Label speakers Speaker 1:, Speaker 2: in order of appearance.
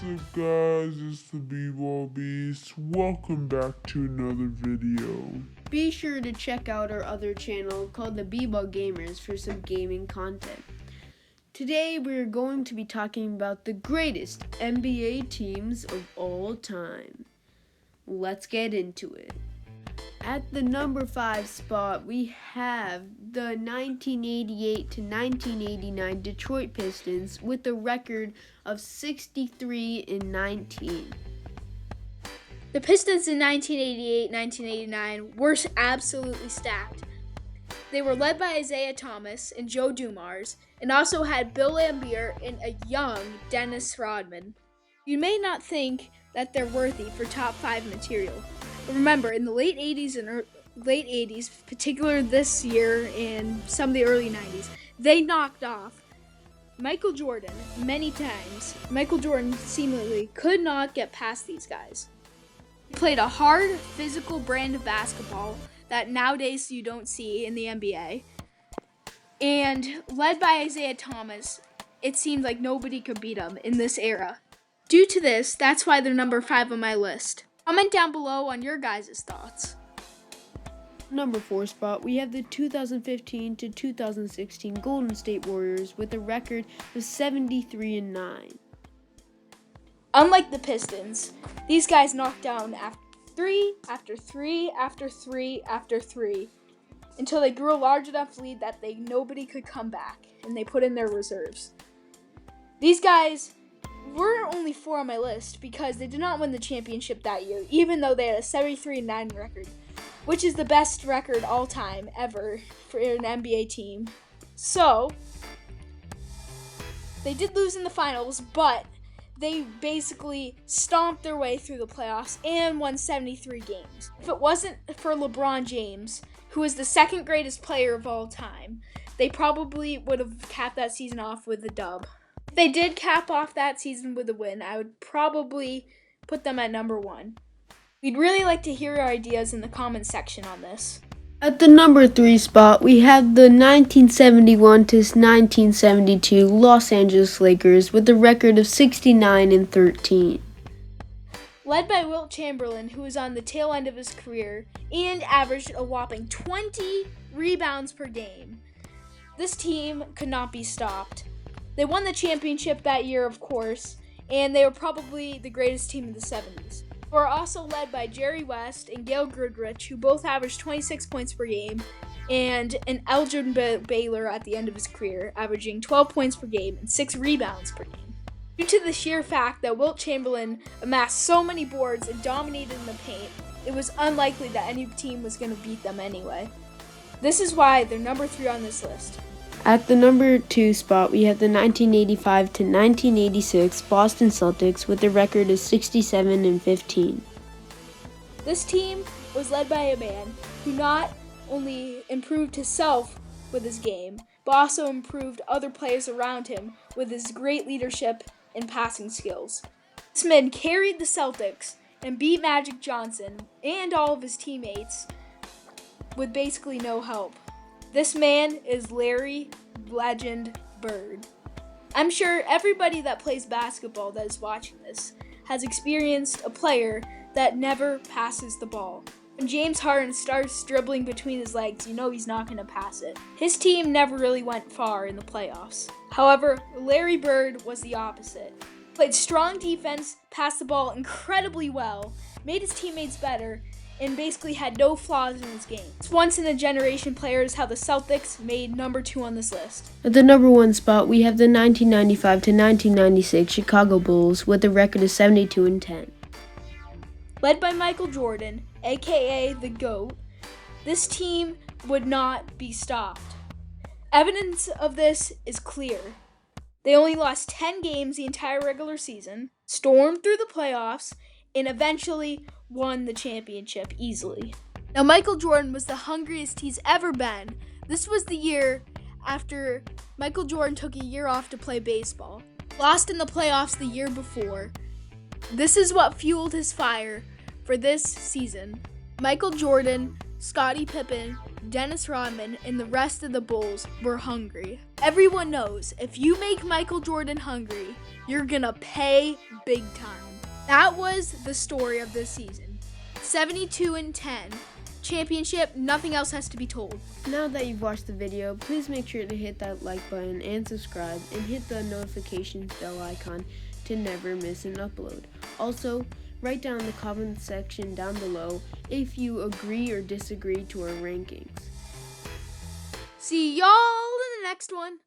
Speaker 1: What's up guys, it's the B-Ball Beast. Welcome back to another video.
Speaker 2: Be sure to check out our other channel called the B-Ball Gamers for some gaming content. Today we're going to be talking about the greatest NBA teams of all time. Let's get into it. At the number 5 spot, we have the 1988 to 1989 Detroit Pistons with a record of 63-19.
Speaker 3: The Pistons in 1988-1989 were absolutely stacked. They were led by Isiah Thomas and Joe Dumars, and also had Bill Laimbeer and a young Dennis Rodman. You may not think that they're worthy for top 5 material. But remember, in the late 80s, particularly this year and some of the early 90s, they knocked off Michael Jordan many times. Michael Jordan seemingly could not get past these guys. He played a hard, physical brand of basketball that nowadays you don't see in the NBA. And led by Isiah Thomas, it seemed like nobody could beat him in this era. Due to this, that's why they're number 5 on my list. Comment down below on your guys' thoughts.
Speaker 2: Number 4 spot, we have the 2015 to 2016 Golden State Warriors with a record of 73-9.
Speaker 3: Unlike the Pistons, these guys knocked down after 3 after 3 after 3 after 3 until they grew a large enough lead that nobody could come back, and they put in their reserves. These guys were only 4 on my list because they did not win the championship that year, even though they had a 73-9 record, which is the best record all time ever for an NBA team. So, they did lose in the finals, but they basically stomped their way through the playoffs and won 73 games. If it wasn't for LeBron James, who is the second greatest player of all time, they probably would have capped that season off with a dub. If they did cap off that season with a win, I would probably put them at number 1. We'd really like to hear your ideas in the comments section on this.
Speaker 2: At the number 3 spot, we have the 1971 to 1972 Los Angeles Lakers with a record of 69-13.
Speaker 3: Led by Wilt Chamberlain, who was on the tail end of his career and averaged a whopping 20 rebounds per game. This team could not be stopped. They won the championship that year, of course, and they were probably the greatest team in the 70s. They were also led by Jerry West and Gail Goodrich, who both averaged 26 points per game, and an Elgin Baylor at the end of his career, averaging 12 points per game and 6 rebounds per game. Due to the sheer fact that Wilt Chamberlain amassed so many boards and dominated in the paint, it was unlikely that any team was going to beat them anyway. This is why they're number 3 on this list.
Speaker 2: At the number 2 spot, we have the 1985 to 1986 Boston Celtics with a record of 67-15.
Speaker 3: This team was led by a man who not only improved himself with his game, but also improved other players around him with his great leadership and passing skills. This man carried the Celtics and beat Magic Johnson and all of his teammates with basically no help. This man is Larry Legend Bird. I'm sure everybody that plays basketball that is watching this has experienced a player that never passes the ball. When James Harden starts dribbling between his legs, you know he's not going to pass it. His team never really went far in the playoffs. However, Larry Bird was the opposite. Played strong defense, passed the ball incredibly well, made his teammates better, and basically had no flaws in his game. This once-in-a-generation player is how the Celtics made number 2 on this list.
Speaker 2: At the number 1 spot, we have the 1995 to 1996 Chicago Bulls with a record of 72-10.
Speaker 3: Led by Michael Jordan, aka the GOAT, this team would not be stopped. Evidence of this is clear. They only lost 10 games the entire regular season, stormed through the playoffs, and eventually won the championship easily. Now, Michael Jordan was the hungriest he's ever been. This was the year after Michael Jordan took a year off to play baseball. Lost in the playoffs the year before. This is what fueled his fire for this season. Michael Jordan, Scottie Pippen, Dennis Rodman, and the rest of the Bulls were hungry. Everyone knows if you make Michael Jordan hungry, you're gonna pay big time. That was the story of this season. 72-10. Championship, nothing else has to be told.
Speaker 2: Now that you've watched the video, please make sure to hit that like button and subscribe, and hit the notifications bell icon to never miss an upload. Also, write down in the comment section down below if you agree or disagree to our rankings.
Speaker 3: See y'all in the next one.